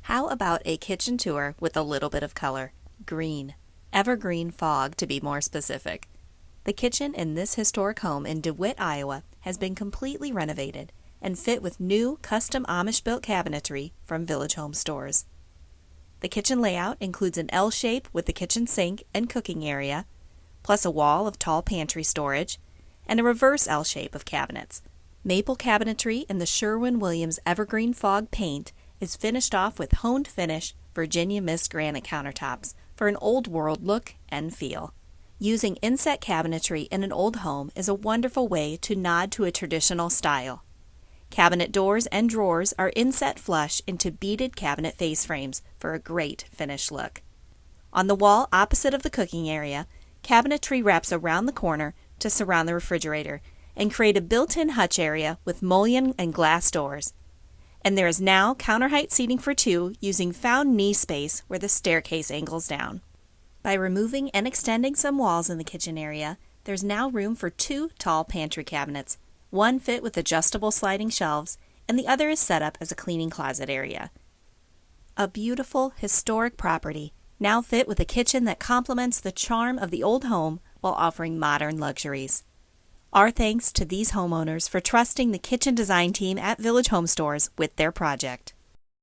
How about a kitchen tour with a little bit of color? Green. Evergreen Fog, to be more specific. The kitchen in this historic home in Dewitt, Iowa, has been completely renovated and fit with new custom Amish-built cabinetry from Village Home Stores. The kitchen layout includes an L shape with the kitchen sink and cooking area, plus a wall of tall pantry storage, and a reverse L shape of cabinets. Maple cabinetry in the Sherwin-Williams Evergreen Fog paint is finished off with honed finish Virginia Mist granite countertops for an old world look and feel. Using inset cabinetry in an old home is a wonderful way to nod to a traditional style. Cabinet doors and drawers are inset flush into beaded cabinet face frames for a great finish look. On the wall opposite of the cooking area, cabinetry wraps around the corner to surround the refrigerator and create a built-in hutch area with mullion and glass doors. And there is now counter height seating for two using found knee space where the staircase angles down. By removing and extending some walls in the kitchen area, there's now room for two tall pantry cabinets. One fit with adjustable sliding shelves, and the other is set up as a cleaning closet area. A beautiful, historic property, now fit with a kitchen that complements the charm of the old home while offering modern luxuries. Our thanks to these homeowners for trusting the kitchen design team at Village Home Stores with their project.